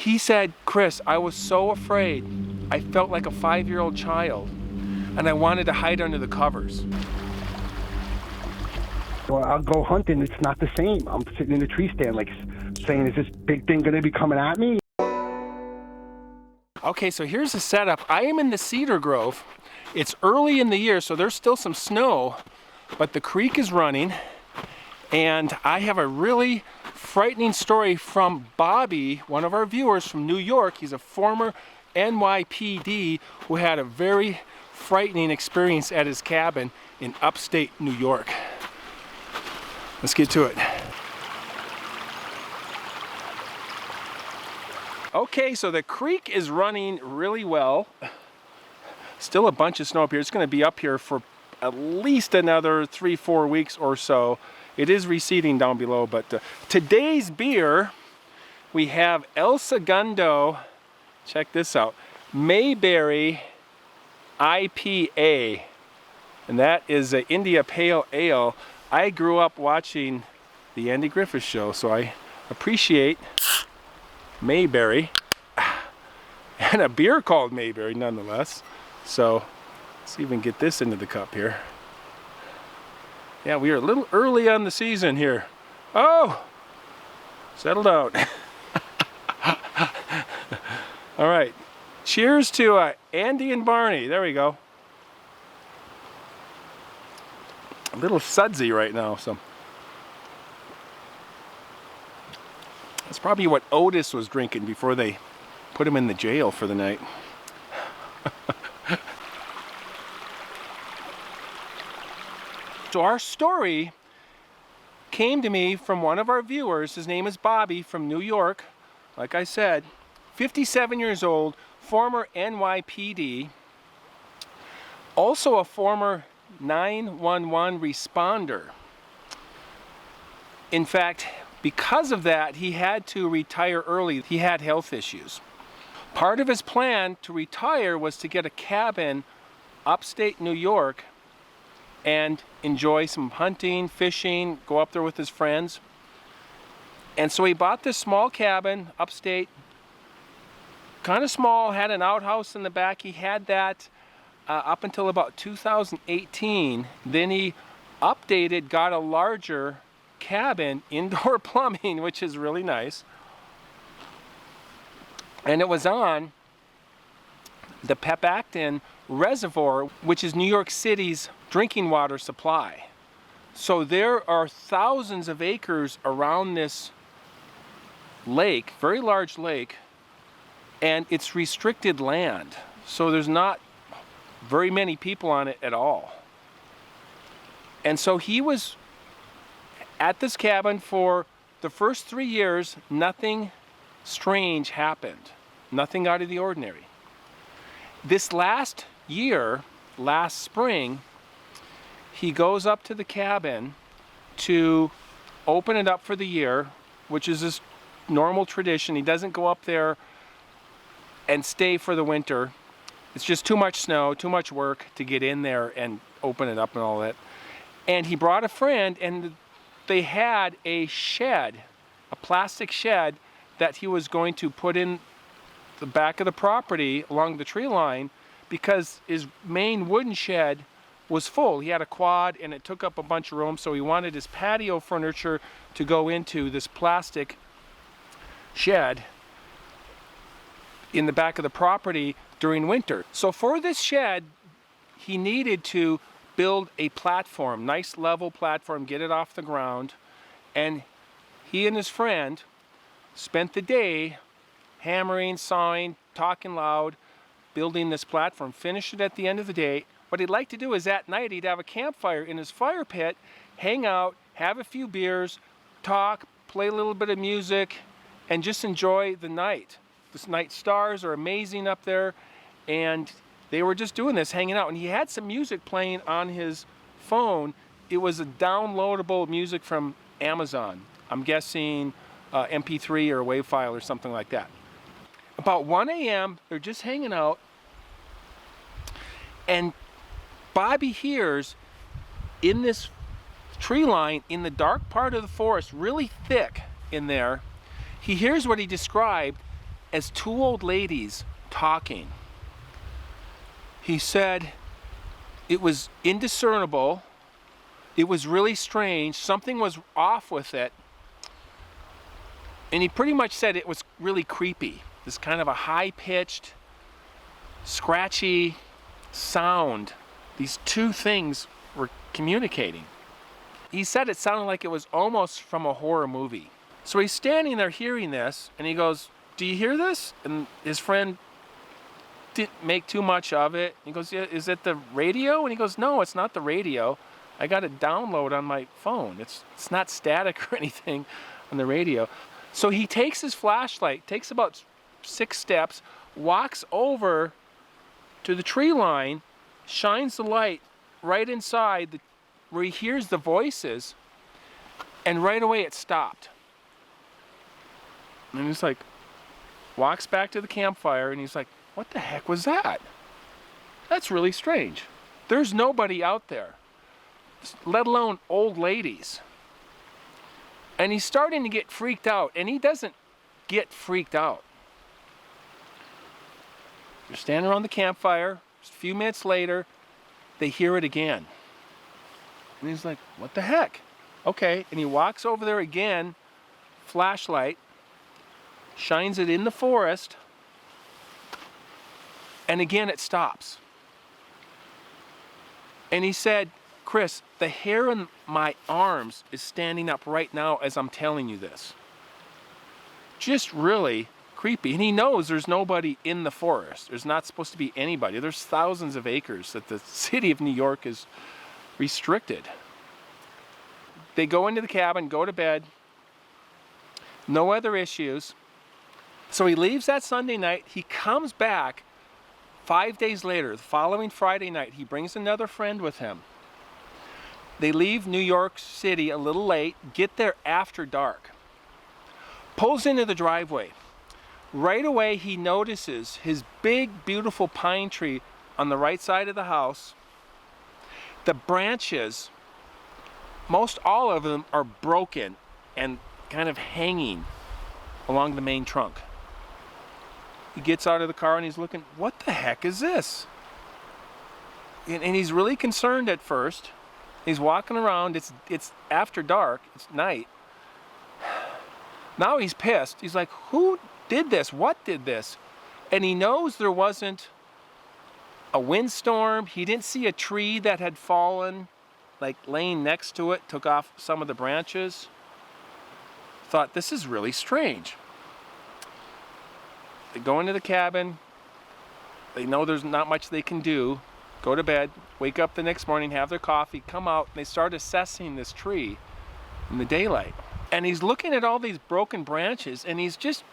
He said, Chris, I was so afraid. I felt like a 5-year-old child, and I wanted to hide under the covers. Well, I'll go hunting. It's not the same. I'm sitting in a tree stand, like saying, is this big thing going to be coming at me? Okay, so here's the setup. I am in the cedar grove. It's early in the year, so there's still some snow, but the creek is running, and I have a really frightening story from Bobby, one of our viewers from New York. He's a former NYPD who had a very frightening experience at his cabin in upstate New York. Let's get to it. Okay, so the creek is running really well. Still a bunch of snow up here. It's going to be up here for at least another 3-4 weeks or so. It is receding down below, but today's beer, we have El Segundo, check this out, Mayberry IPA, and that is an India Pale Ale. I grew up watching the Andy Griffith Show, so I appreciate Mayberry, and a beer called Mayberry nonetheless. So let's see if we can get this into the cup here. Yeah, we are a little early on the season here. Oh, settle down. All right, cheers to Andy and Barney. There we go. A little sudsy right now, so. That's probably what Otis was drinking before they put him in the jail for the night. So our story came to me from one of our viewers. His name is Bobby from New York. Like I said, 57 years old, former NYPD, also a former 911 responder. In fact, because of that, he had to retire early. He had health issues. Part of his plan to retire was to get a cabin upstate New York and enjoy some hunting, fishing, go up there with his friends. And so he bought this small cabin upstate, kind of small, had an outhouse in the back. He had that up until about 2018. Then he updated, got a larger cabin, indoor plumbing, which is really nice. And it was on the Pepacton Reservoir, which is New York City's drinking water supply. So there are thousands of acres around this lake, very large lake, and it's restricted land. So there's not very many people on it at all. And so he was at this cabin for the first 3 years. Nothing strange happened, nothing out of the ordinary. This last year, last spring, he goes up to the cabin to open it up for the year, which is his normal tradition. He doesn't go up there and stay for the winter. It's just too much snow, too much work to get in there and open it up and all that. And he brought a friend, and they had a shed, a plastic shed that he was going to put in the back of the property along the tree line, because his main wooden shed was full. He had a quad and it took up a bunch of room, so he wanted his patio furniture to go into this plastic shed in the back of the property during winter. So for this shed, he needed to build a platform, nice level platform, get it off the ground. And he and his friend spent the day hammering, sawing, talking loud, building this platform, finished it at the end of the day. What he'd like to do is at night he'd have a campfire in his fire pit, hang out, have a few beers, talk, play a little bit of music, and just enjoy the night. The night stars are amazing up there, and they were just doing this, hanging out. And he had some music playing on his phone. It was a downloadable music from Amazon. I'm guessing MP3 or a WAV file or something like that. About 1 a.m., they're just hanging out, and Bobby hears in this tree line, in the dark part of the forest, really thick in there, he hears what he described as two old ladies talking. He said it was indiscernible. It was really strange. Something was off with it. And he pretty much said it was really creepy. This kind of a high-pitched, scratchy sound. These two things were communicating. He said it sounded like it was almost from a horror movie. So he's standing there hearing this, and he goes, "Do you hear this?" And his friend didn't make too much of it. He goes, "Yeah, is it the radio?" And he goes, "No, it's not the radio. I got it download on my phone. It's not static or anything on the radio." So he takes his flashlight, takes about 6 steps, walks over to the tree line, shines the light right inside where he hears the voices, and right away it stopped. And he's like, walks back to the campfire, and he's like, "What the heck was that? That's really strange. There's nobody out there, let alone old ladies." And he's starting to get freaked out, and he doesn't get freaked out. They're standing around the campfire. A few minutes later, they hear it again. And he's like, "What the heck?" Okay, and he walks over there again, flashlight, shines it in the forest, and again it stops. And he said, "Chris, the hair on my arms is standing up right now as I'm telling you this." Just really creepy. And he knows there's nobody in the forest. There's not supposed to be anybody. There's thousands of acres that the city of New York is restricted. They go into the cabin, go to bed. No other issues. So he leaves that Sunday night. He comes back 5 days later, the following Friday night. He brings another friend with him. They leave New York City a little late, get there after dark. Pulls into the driveway. Right away he notices his big, beautiful pine tree on the right side of the house. The branches, most all of them are broken and kind of hanging along the main trunk. He gets out of the car and he's looking, "What the heck is this?" And he's really concerned at first. He's walking around, it's after dark, it's night. Now he's pissed. He's like, "Who did this? What did this?" And he knows there wasn't a windstorm. He didn't see a tree that had fallen, like laying next to it, took off some of the branches. Thought, this is really strange. They go into the cabin. They know there's not much they can do. Go to bed, wake up the next morning, have their coffee, come out, and they start assessing this tree in the daylight. And he's looking at all these broken branches, and he's just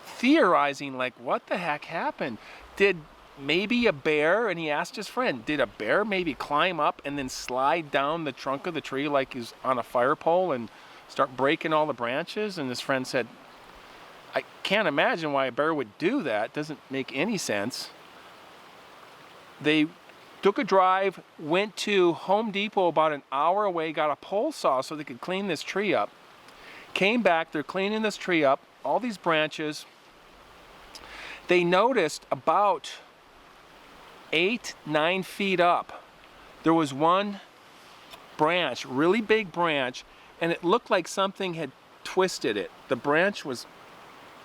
theorizing, like, what the heck happened? Did maybe a bear, and he asked his friend, did a bear maybe climb up and then slide down the trunk of the tree like he's on a fire pole and start breaking all the branches? And his friend said, "I can't imagine why a bear would do that. Doesn't make any sense." They took a drive, went to Home Depot about an hour away, got a pole saw so they could clean this tree up. Came back, they're cleaning this tree up, all these branches. They noticed about 8-9 feet up, there was one branch, really big branch, and it looked like something had twisted it. The branch was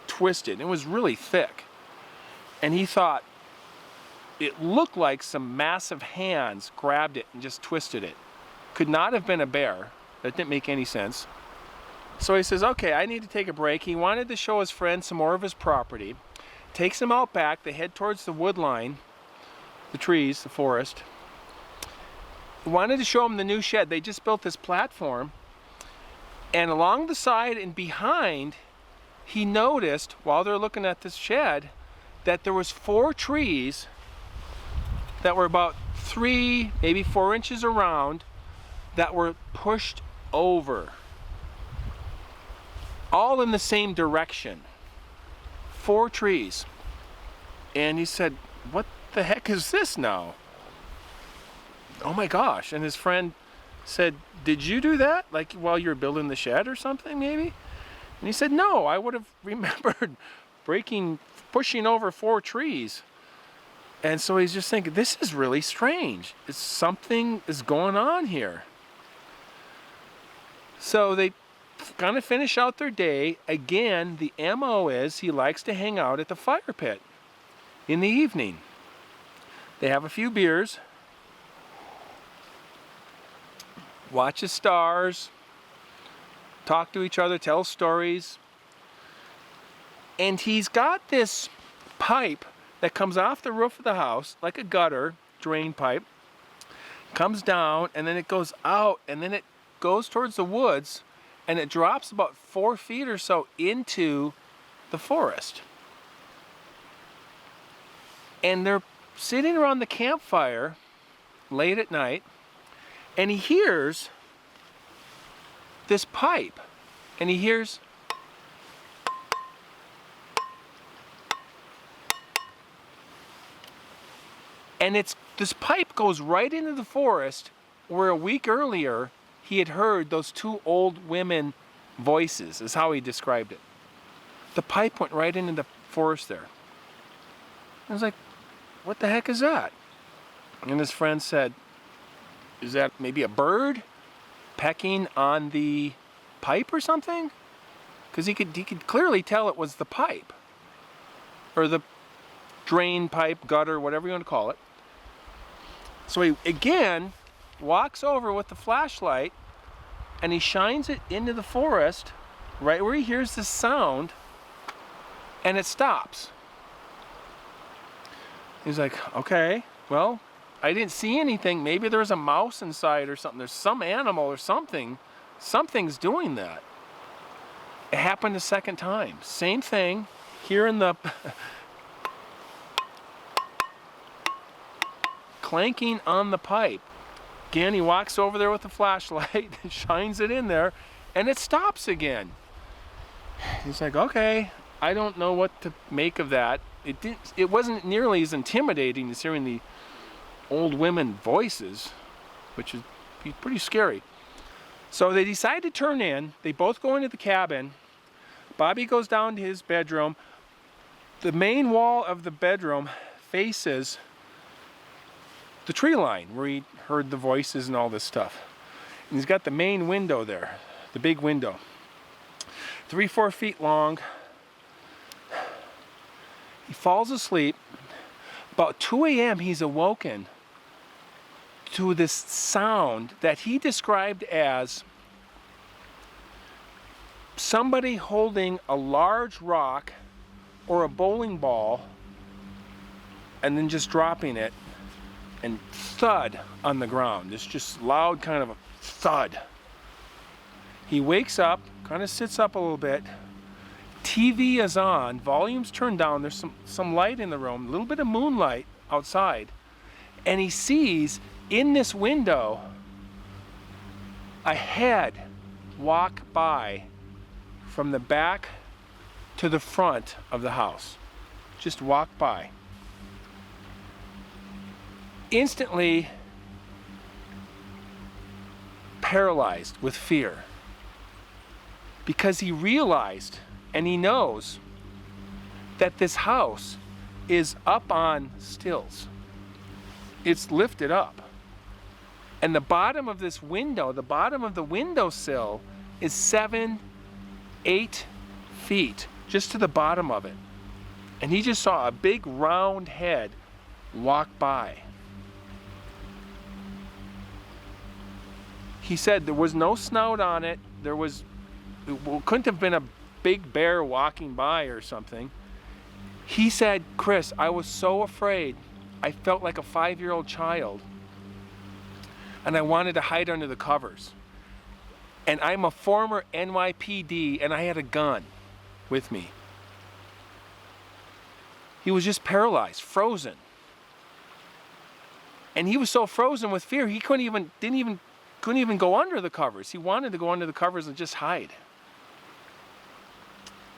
twisted. It was really thick. And he thought, it looked like some massive hands grabbed it and just twisted it. Could not have been a bear. That didn't make any sense. So he says, okay, I need to take a break. He wanted to show his friend some more of his property. Takes him out back. They head towards the wood line, the trees, the forest. He wanted to show him the new shed. They just built this platform. And along the side and behind, he noticed, while they're looking at this shed, that there was 4 trees that were about 3, maybe 4 inches around, that were pushed over. All in the same direction. 4 trees. And he said, what the heck is this now? Oh my gosh. And his friend said, did you do that? Like while you were building the shed or something maybe? And he said, no, I would have remembered pushing over 4 trees. And so he's just thinking, this is really strange. Something is going on here. So they kind of finish out their day. Again, the MO is he likes to hang out at the fire pit in the evening. They have a few beers, watch the stars, talk to each other, tell stories. And he's got this pipe that comes off the roof of the house, like a gutter, drain pipe, comes down, and then it goes out, and then it goes towards the woods, and it drops about 4 feet or so into the forest. And they're sitting around the campfire late at night, and he hears this pipe, and he hears and this pipe goes right into the forest where a week earlier he had heard those 2 old women voices, is how he described it. The pipe went right into the forest there. I was like, what the heck is that? And his friend said, is that maybe a bird pecking on the pipe or something? Because he could clearly tell it was the pipe, or the drain pipe, gutter, whatever you want to call it. So he again walks over with the flashlight, and he shines it into the forest right where he hears the sound, and it stops. He's like, okay, well, I didn't see anything. Maybe there's a mouse inside or something. There's some animal or something. Something's doing that. It happened a second time. Same thing, hearing the clanking on the pipe. Again, he walks over there with the flashlight, shines it in there, and it stops again. He's like, okay, I don't know what to make of that. It wasn't nearly as intimidating as hearing the old women voices, which is pretty scary. So they decide to turn in. They both go into the cabin. Bobby goes down to his bedroom. The main wall of the bedroom faces the tree line where he heard the voices and all this stuff. And he's got the main window there, the big window, 3-4 feet long. He falls asleep. About 2 a.m. he's awoken to this sound that he described as somebody holding a large rock or a bowling ball and then just dropping it, and thud on the ground. It's just loud kind of a thud. He wakes up, kind of sits up a little bit. TV is on, volume's turned down, there's some light in the room, a little bit of moonlight outside. And he sees in this window a head walk by from the back to the front of the house. Just walk by. Instantly paralyzed with fear, because he realized and he knows that this house is up on stilts. It's lifted up. And the bottom of this window, the bottom of the windowsill is 7-8 feet, just to the bottom of it. And he just saw a big round head walk by. He said there was no snout on it. Couldn't have been a big bear walking by or something. He said, Chris, I was so afraid. I felt like a 5-year-old child. And I wanted to hide under the covers. And I'm a former NYPD, and I had a gun with me. He was just paralyzed, frozen. And he was so frozen with fear, he couldn't even go under the covers. He wanted to go under the covers and just hide.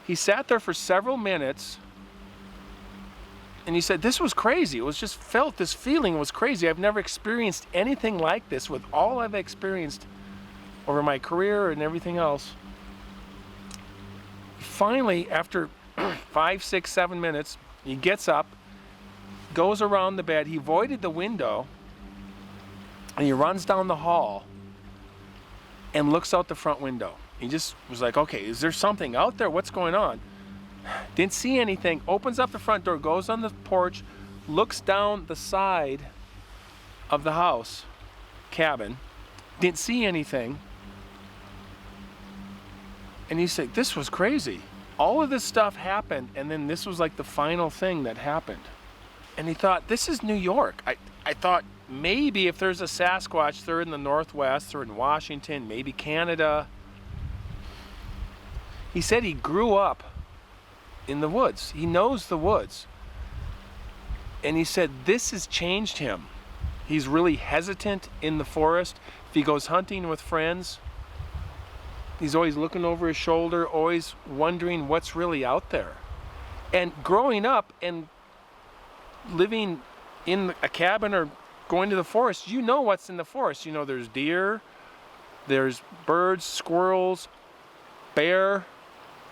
He sat there for several minutes, and he said, this was crazy. It was just this feeling was crazy. I've never experienced anything like this with all I've experienced over my career and everything else. Finally, after 5, 6, 7 minutes. He gets up, goes around the bed. He voided the window, and he runs down the hall and looks out the front window. He just was like, okay, is there something out there? What's going on? Didn't see anything. Opens up the front door, goes on the porch, looks down the side of the house, cabin. Didn't see anything. And he said, this was crazy. All of this stuff happened, and then this was like the final thing that happened. And he thought, this is New York. I thought maybe if there's a Sasquatch, they're in the Northwest or in Washington, maybe Canada. He said he grew up in the woods. He knows the woods. And he said this has changed him. He's really hesitant in the forest. If he goes hunting with friends, he's always looking over his shoulder, always wondering what's really out there. And growing up and living in a cabin or going to the forest, you know what's in the forest. You know there's deer, there's birds, squirrels, bear,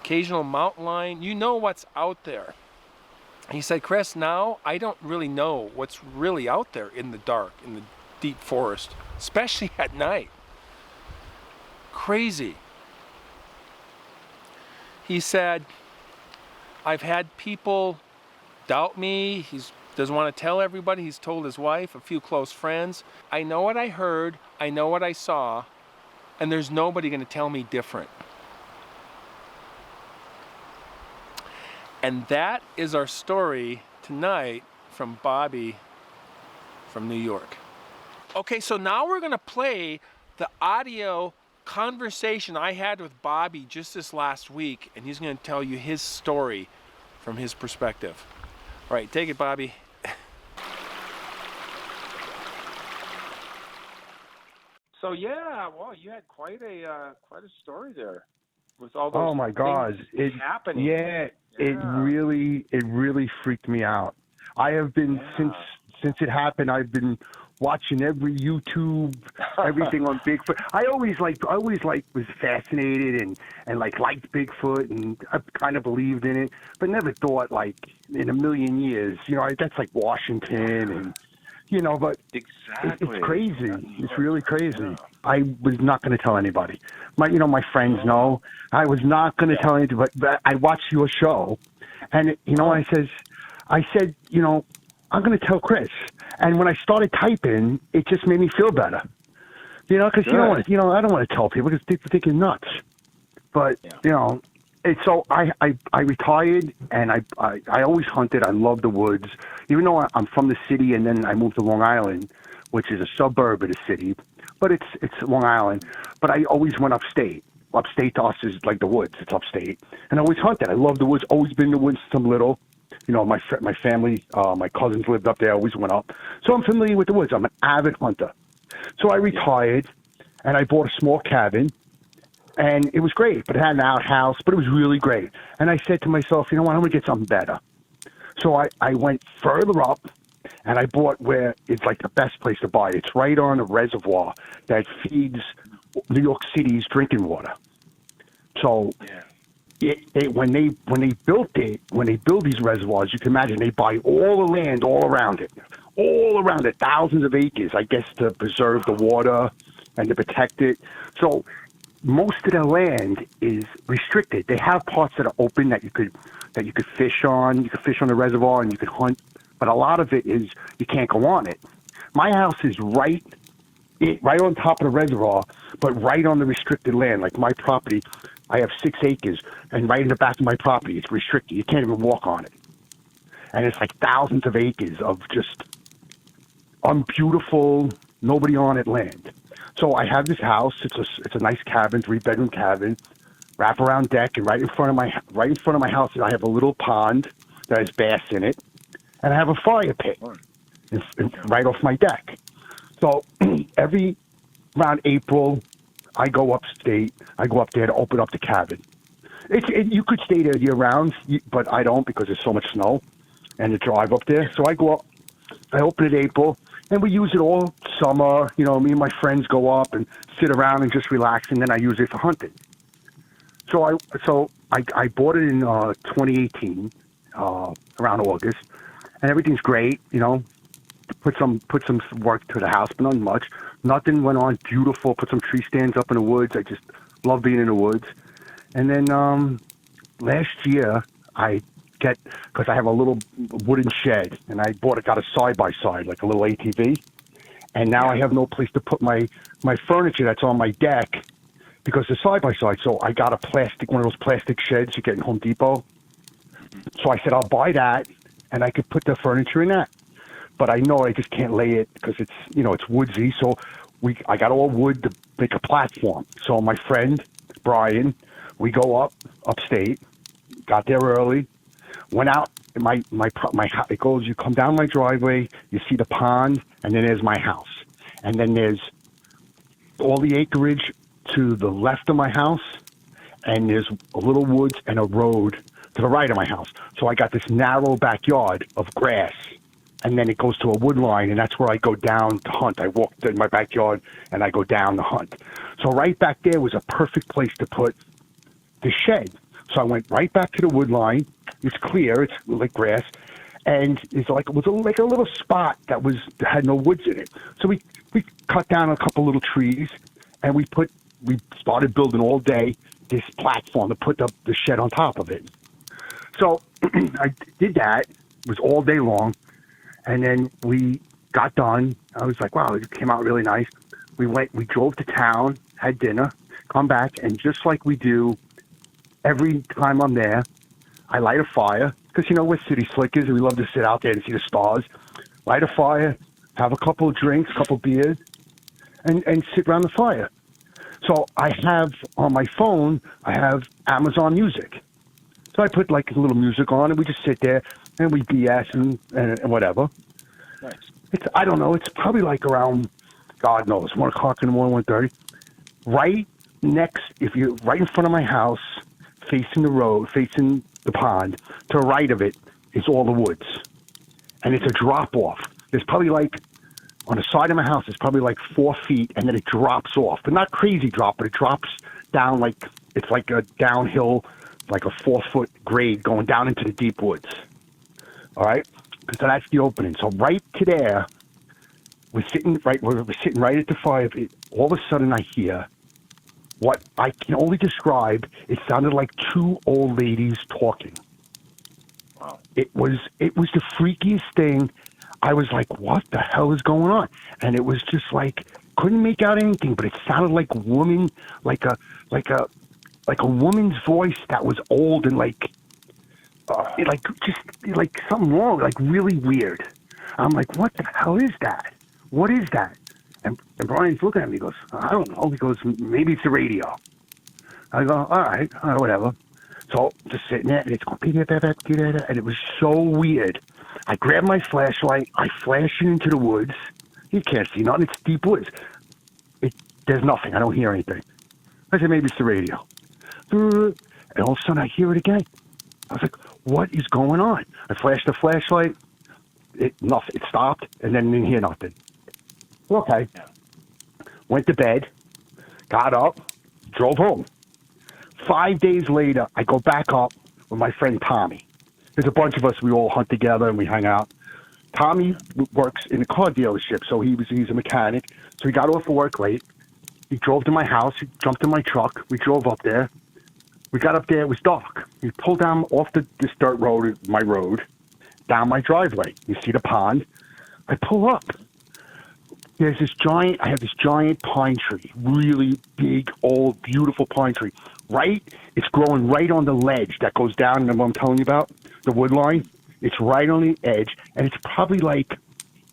occasional mountain lion. You know what's out there. He said, Chris, now I don't really know what's really out there in the dark, in the deep forest, especially at night. Crazy. He said, I've had people doubt me. He doesn't want to tell everybody. He's told his wife, a few close friends. I know what I heard. I know what I saw. And there's nobody going to tell me different. And that is our story tonight from Bobby from New York. Okay, so now we're going to play the audio conversation I had with Bobby just this last week, and he's going to tell you his story from his perspective. All right, take it, Bobby. So yeah, well, you had quite a story there with all those. Oh my God, things happening. Yeah, it really freaked me out. I have been since it happened. I've been watching every YouTube, everything on Bigfoot. I always was fascinated and liked Bigfoot, and I kind of believed in it, but never thought like in a million years, that's like Washington and. But exactly. It's crazy. It's really crazy. I was not going to tell anybody. My friends know. I was not going to tell anybody, but I watched your show, and I said, I'm going to tell Chris. And when I started typing, it just made me feel better. Because I don't want to tell people because people think you're nuts. But and so I retired, and I always hunted. I love the woods, even though I'm from the city, and then I moved to Long Island, which is a suburb of the city, but it's Long Island. But I always went upstate. Upstate to us is like the woods. It's upstate, and I always hunted. I love the woods. Always been in the woods since I'm little. My family, my cousins lived up there. I always went up, so I'm familiar with the woods. I'm an avid hunter. So I retired, and I bought a small cabin. And it was great, but it had an outhouse, but it was really great. And I said to myself, you know what, I'm going to get something better. So I went further up, and I bought where it's like the best place to buy. It's right on a reservoir that feeds New York City's drinking water. So when they build these reservoirs, you can imagine they buy all the land all around it, thousands of acres, I guess, to preserve the water and to protect it. So most of the land is restricted. They have parts that are open that you could fish on. You could fish on the reservoir and you could hunt, but a lot of it is you can't go on it. My house is right on top of the reservoir, but right on the restricted land. Like my property, I have 6 acres, and right in the back of my property, it's restricted. You can't even walk on it, and it's like thousands of acres of just unbeautiful, nobody on it land. So I have this house. It's a nice cabin, 3-bedroom cabin, wraparound deck, and right in front of my house, I have a little pond that has bass in it, and I have a fire pit right off my deck. So around April, I go upstate. I go up there to open up the cabin. You could stay there year round, but I don't because there's so much snow and the drive up there. So I go up. I open it April. And we use it all summer. Me and my friends go up and sit around and just relax, and then I use it for hunting. So I bought it in 2018, around August, and everything's great. You know, put some work to the house, but not much. Nothing went on. Beautiful. Put some tree stands up in the woods. I just love being in the woods. And then last year because I have a little wooden shed, and I got a side-by-side, like a little ATV. And now I have no place to put my furniture that's on my deck because the side-by-side. So I got one of those plastic sheds you get in Home Depot. So I said, I'll buy that, and I could put the furniture in that. But I know I just can't lay it because it's woodsy. So I got all wood to make a platform. So my friend, Brian, we go upstate, got there early, went out. It goes. You come down my driveway. You see the pond, and then there's my house, and then there's all the acreage to the left of my house, and there's a little woods and a road to the right of my house. So I got this narrow backyard of grass, and then it goes to a wood line, and that's where I go down to hunt. I walk in my backyard, and I go down to hunt. So right back there was a perfect place to put the shed. So I went right back to the wood line. It's clear. It's like grass. And it was like a little spot that had no woods in it. So we cut down a couple little trees, and we started building all day this platform to put the shed on top of it. So I did that. It was all day long. And then we got done. I was like, wow, it came out really nice. We drove to town, had dinner, come back, and just like we do every time I'm there, I light a fire, because, we're city slickers, and we love to sit out there and see the stars. Light a fire, have a couple of drinks, a couple of beers, and sit around the fire. So I have, on my phone, I have Amazon Music. So I put, like, a little music on, and we just sit there, and we BS and whatever. Nice. I don't know, it's probably like around, God knows, 1 o'clock in the morning, 1:30. Right in front of my house, facing the road, facing the pond, to the right of it is all the woods. And it's a drop-off. There's probably on the side of my house, it's probably 4 feet, and then it drops off. But not crazy drop, but it drops down it's like a downhill, like a 4-foot grade going down into the deep woods. All right? So that's the opening. So right to there, we're sitting right at the fire pit. All of a sudden I hear what I can only describe. It sounded like 2 old ladies talking. Wow. It was the freakiest thing. I was like, what the hell is going on? And it was just couldn't make out anything, but it sounded like a woman, like a woman's voice that was old and something wrong, really weird. I'm like, what the hell is that? What is that? And Brian's looking at me. He goes, I don't know. He goes, maybe it's the radio. I go, all right, whatever. So just sitting there, and it's going, and it was so weird. I grab my flashlight. I flash it into the woods. You can't see nothing. It's deep woods. There's nothing. I don't hear anything. I said, maybe it's the radio. And all of a sudden, I hear it again. I was like, what is going on? I flashed the flashlight. Nothing. It stopped, and then didn't hear nothing. Okay. Went to bed, got up, drove home. 5 days later, I go back up with my friend Tommy. There's a bunch of us. We all hunt together and we hang out. Tommy works in a car dealership, so he's a mechanic. So he got off of work late. He drove to my house. He jumped in my truck. We drove up there. We got up there. It was dark. We pulled down off this dirt road, my road, down my driveway. You see the pond. I pull up. I have this giant pine tree, really big, old, beautiful pine tree. It's growing right on the ledge that goes down, and what I'm telling you about, the wood line. It's right on the edge, and it's probably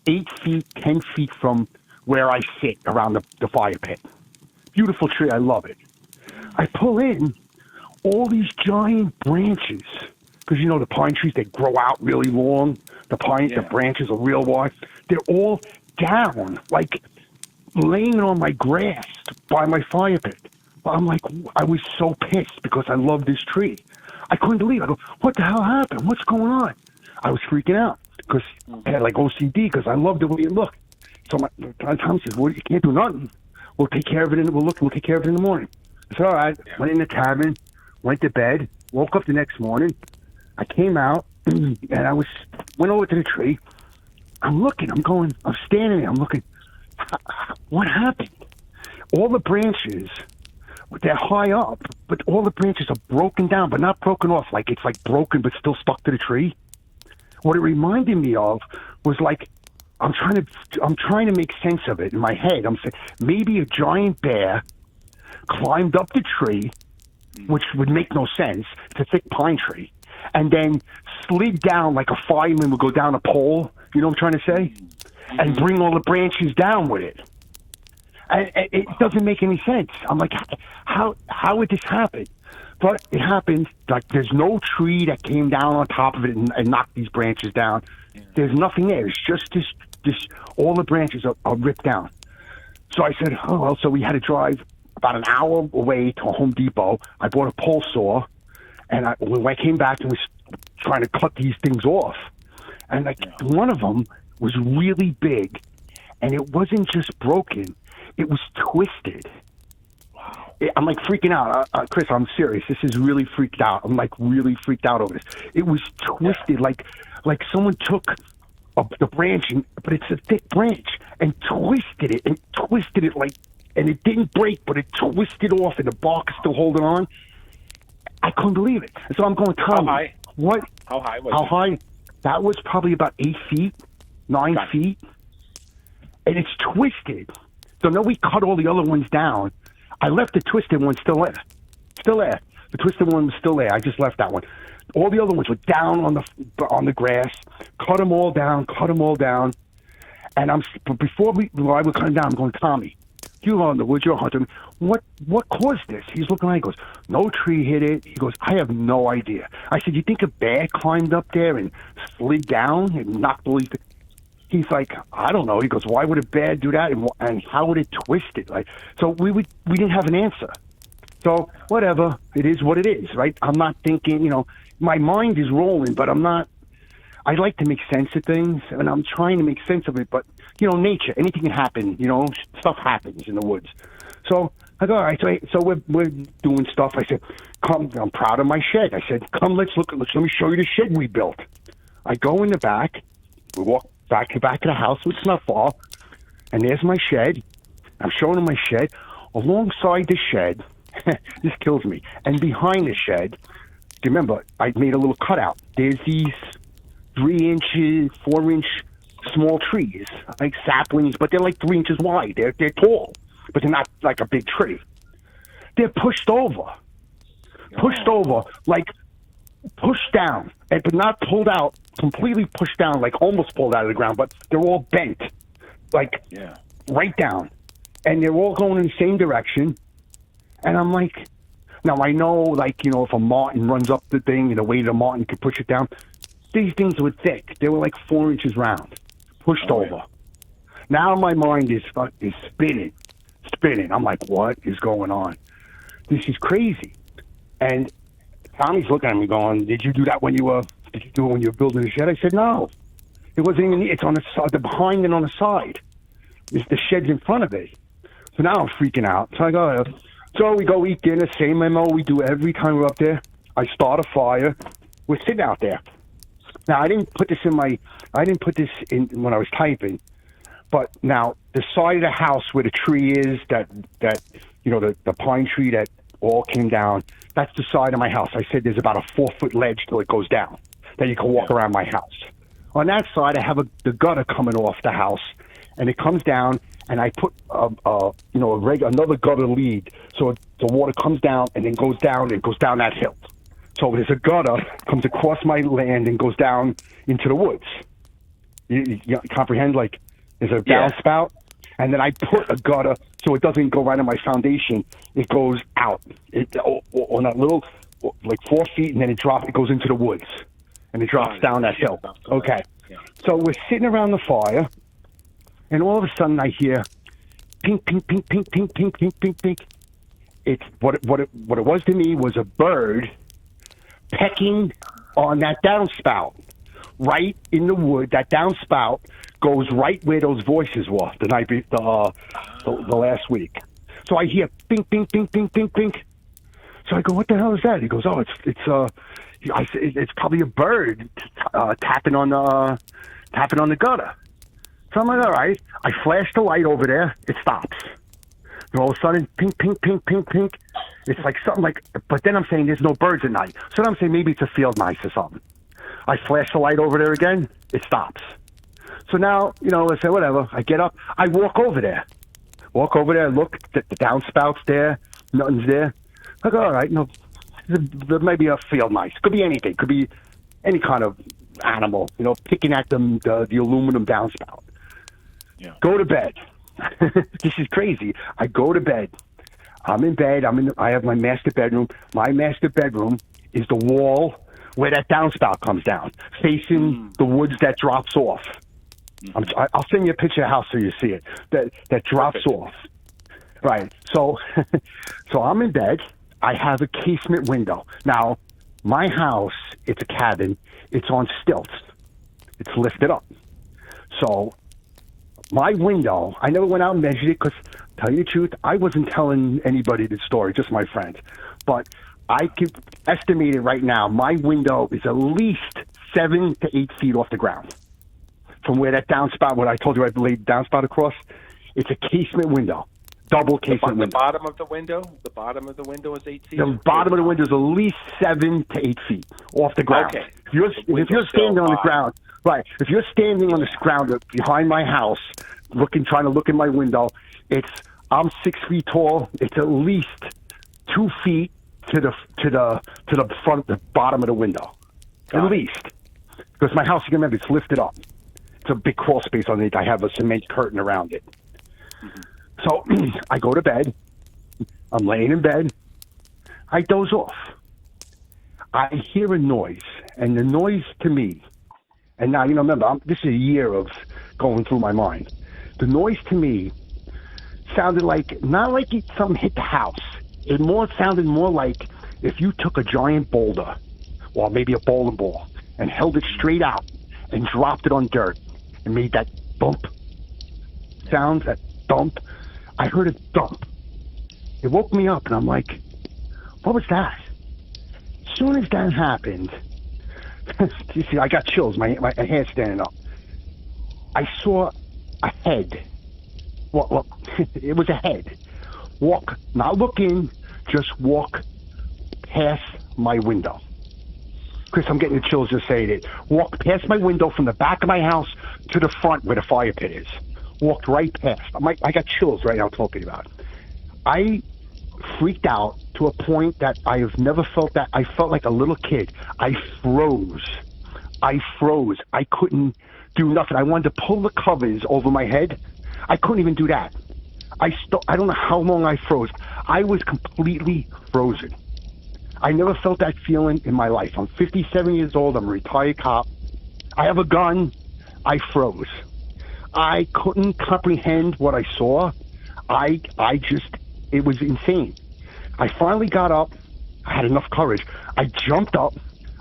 8 feet, 10 feet from where I sit around the fire pit. Beautiful tree, I love it. I pull in all these giant branches, because the pine trees, they grow out really long. The branches are real wide. They're all down, laying on my grass by my fire pit. I'm like, I was so pissed because I love this tree. I couldn't believe it. I go, what the hell happened? What's going on? I was freaking out because I had OCD because I loved the way it looked. So Tom says, well, you can't do nothing. We'll take care of it. We'll take care of it in the morning. I said, all right. Went in the cabin, went to bed. woke up the next morning. I came out and went over to the tree. I'm standing there. I'm looking. What happened? All the branches, they're high up, but all the branches are broken down, but not broken off. Like it's like broken, but still stuck to the tree. What it reminded me of was like, I'm trying to make sense of it in my head. I'm saying maybe a giant bear climbed up the tree, which would make no sense. It's a thick pine tree, and then slid down like a fireman would go down a pole. You know what I'm trying to say? And bring all the branches down with it. And it doesn't make any sense. I'm like, how would this happen? But it happened. Like, there's no tree that came down on top of it and knocked these branches down. There's nothing there. It's just this. All the branches are ripped down. So I said, oh well. So we had to drive about an hour away to Home Depot. I bought a pole saw, and when I came back and was trying to cut these things off, and like one of them was really big, and it wasn't just broken. It was twisted. Wow. I'm like freaking out. Chris, I'm serious. This is really freaked out. I'm like really freaked out over this. It was twisted like someone took the branch, but it's a thick branch, and twisted it like, and it didn't break, but it twisted off, and the bark is still holding on. I couldn't believe it. And so I'm going, Tom, how high? What? How high was How it? high? That was probably about 8 feet, 9 feet. And it's twisted. So now we cut all the other ones down. I left the twisted one still there. Still there. The twisted one was still there. I just left that one. All the other ones were down on the grass. Cut them all down. And while I was cutting down, I'm going, Tommy, you are in the woods, you're a hunter. What caused this? He's looking at me, he goes, no tree hit it. He goes, I have no idea. I said, you think a bear climbed up there and slid down and knocked all these things? He's like, I don't know. He goes, why would a bear do that? And how would it twist it? Like, so we didn't have an answer. So whatever, it is what it is, right? I'm not thinking, my mind is rolling, but I like to make sense of things, and I'm trying to make sense of it. But, nature, anything can happen, stuff happens in the woods. So I go, all right, so we're doing stuff. I said, come, I'm proud of my shed. I said, come, let me show you the shed we built. I go in the back, we walk back to the house, which is not far, and there's my shed. I'm showing him my shed. Alongside the shed, this kills me, and behind the shed, remember, I made a little cutout. There's these 3-inch, 4-inch small trees, like saplings, but they're like 3 inches wide. They're tall, but they're not like a big tree. They're pushed over, like pushed down, but not pulled out, completely pushed down, like almost pulled out of the ground, but they're all bent, like right down, and they're all going in the same direction. And I'm like, now I know, like, if a marten runs up the thing and the weight of the marten could push it down, these things were thick. They were like 4 inches round, pushed over. Yeah. Now my mind is spinning. I'm like, what is going on? This is crazy. And Tommy's looking at me going, did you do it when you were building the shed? I said, no. It wasn't even, it's on the side, the behind and on the side. The shed's in front of it. So now I'm freaking out. So I go, so we go eat dinner, same MO we do every time we're up there. I start a fire. We're sitting out there. Now, I didn't put this in when I was typing, but now the side of the house where the tree is, that the pine tree that all came down, that's the side of my house. I said there's about a 4-foot ledge till it goes down, that you can walk around my house. On that side, I have the gutter coming off the house, and it comes down, and I put another gutter lead, so the water comes down and then goes down that hill. So there's a gutter comes across my land and goes down into the woods. You comprehend? Like there's a downspout, and then I put a gutter so it doesn't go right on my foundation. It goes out on that little, like 4 feet, and then it goes into the woods, and it drops down that hill. Okay. So we're sitting around the fire, and all of a sudden I hear pink, pink, pink, pink, pink, pink, pink, pink, pink. It's what it was to me was a bird pecking on that downspout, right in the wood. That downspout goes right where those voices were the last week. So I hear pink, pink, pink, pink, pink, pink. So I go, what the hell is that? He goes, oh, I said, it's probably a bird tapping on the gutter. So I'm like, all right. I flash the light over there. It stops. And all of a sudden, pink, pink, pink, pink, pink. It's like something like, but then I'm saying there's no birds at night. So then I'm saying maybe it's a field mice or something. I flash the light over there again. It stops. So now, I say, whatever. I get up. I walk over there. Look, the downspouts there. Nothing's there. I go, all right, no, there may be a field mice. Could be anything. Could be any kind of animal, picking at them, the aluminum downspout. Yeah. Go to bed. This is crazy. I go to bed. I'm in bed. I have my master bedroom. My master bedroom is the wall where that downspout comes down, facing the woods that drops off. I'll send you a picture of the house so you see it. That drops off. Right. So I'm in bed. I have a casement window. Now, my house, it's a cabin. It's on stilts. It's lifted up. So my window, I never went out and measured it because, tell you the truth, I wasn't telling anybody the story, just my friends. But I could estimate it right now. My window is at least 7 to 8 feet off the ground. From where that downspout, what I told you I laid the downspout across, it's a casement window. Double casement window. The bottom of the window? The bottom of the window is 8 feet? The bottom of the window is at least 7 to 8 feet off the ground. Okay. If you're standing on the ground, right, if you're standing on the ground behind my house, trying to look in my window, I'm 6 feet tall. It's at least 2 feet to the front, the bottom of the window. At least. Because my house, you can remember, it's lifted up. It's a big crawl space underneath. I have a cement curtain around it. So I go to bed. I'm laying in bed. I doze off. I hear a noise, and the noise to me, and now, remember, this is a year of going through my mind. The noise to me sounded like, not like something hit the house. It sounded more like if you took a giant boulder, or maybe a bowling ball, and held it straight out and dropped it on dirt and made that bump sound, that thump. I heard a thump. It woke me up, and I'm like, what was that? As soon as that happened, you see, I got chills. My hair's standing up. I saw a head. Well, it was a head. Walk, not look in, just walk past my window. Chris, I'm getting the chills just saying it. Walked past my window from the back of my house to the front where the fire pit is. Walked right past. I got chills right now talking about it. I freaked out to a point that I have never felt that. I felt like a little kid. I froze. I couldn't do nothing. I wanted to pull the covers over my head. I couldn't even do that. I don't know how long I froze. I was completely frozen. I never felt that feeling in my life. I'm 57 years old. I'm a retired cop. I have a gun. I froze. I couldn't comprehend what I saw. It was insane. I finally got up. I had enough courage. I jumped up.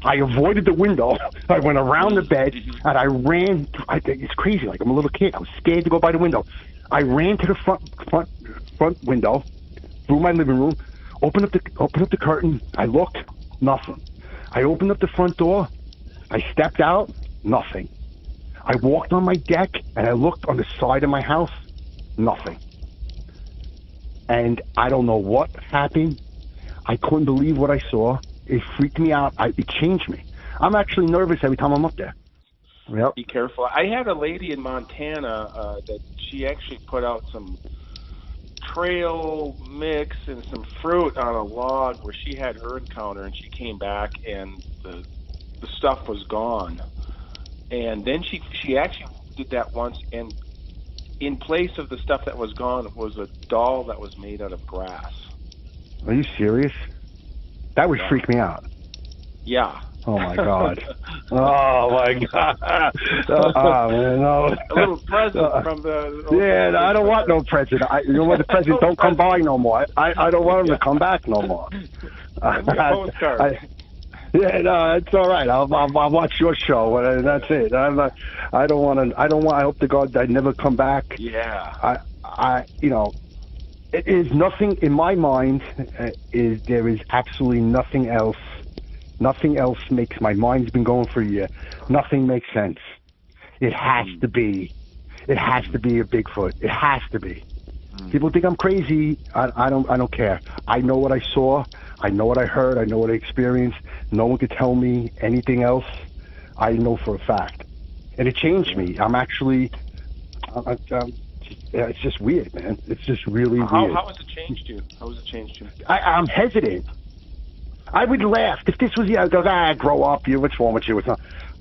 I avoided the window. I went around the bed and I ran. It's crazy. Like, I'm a little kid. I was scared to go by the window. I ran to the front window, through my living room, opened up the curtain. I looked, nothing. I opened up the front door. I stepped out, nothing. I walked on my deck and I looked on the side of my house, nothing. And I don't know what happened. I couldn't believe what I saw. It freaked me out. It changed me. I'm actually nervous every time I'm up there. Yep. Be careful. I had a lady in Montana that she actually put out some trail mix and some fruit on a log where she had her encounter, and she came back and the stuff was gone. And then she actually did that once, and in place of the stuff that was gone was a doll that was made out of grass. Are you serious? That would freak me out. Yeah. Oh my God. Oh my God. Oh man, no. A little present from the. Yeah, I don't want no present. You know what? The president don't come by no more. I don't want him to come back no more. Yeah, no, it's all right. I'll watch your show. That's it. I don't want. I hope to God I never come back. Yeah. It is nothing in my mind. There is absolutely nothing else. Nothing else makes my mind's been going for a year. Nothing makes sense. It has to be. It has to be a Bigfoot. It has to be. People think I'm crazy. I don't care. I know what I saw. I know what I heard. I know what I experienced. No one could tell me anything else. I know for a fact, and it changed me. I'm actually. It's just weird, man. It's just really weird. How has it changed you? I'm hesitant. I would laugh if this was I'd go, grow up, you. What's wrong with you?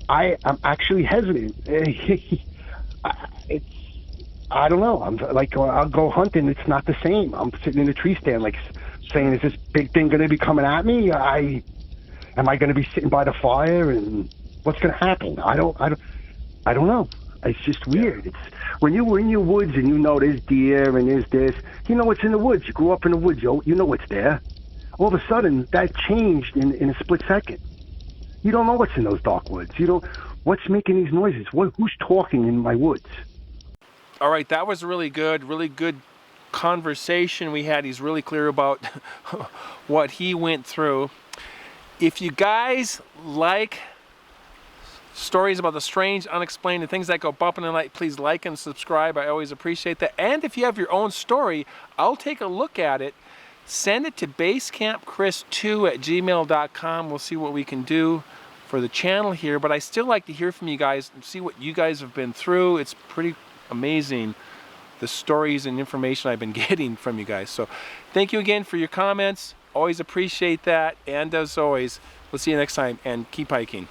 I'm actually hesitant. I don't know. I'm like, I'll go hunting. It's not the same. I'm sitting in a tree stand, like saying, "Is this big thing going to be coming at me? Am I going to be sitting by the fire? And what's going to happen? I don't know. It's just weird. It's when you were in your woods and you know there's deer and there's this. You know what's in the woods. You grew up in the woods. You know what's there. All of a sudden, that changed in a split second. You don't know what's in those dark woods. You don't. What's making these noises? Who's talking in my woods? All right, that was really good conversation we had. He's really clear about what he went through. If you guys like stories about the strange, unexplained, and things that go bump in the night, please like and subscribe. I always appreciate that. And if you have your own story, I'll take a look at it. Send it to basecampchris2@gmail.com. We'll see what we can do for the channel here. But I still like to hear from you guys and see what you guys have been through. It's pretty amazing, the stories and information I've been getting from you guys. So thank you again for your comments. Always appreciate that. And as always, we'll see you next time, and keep hiking.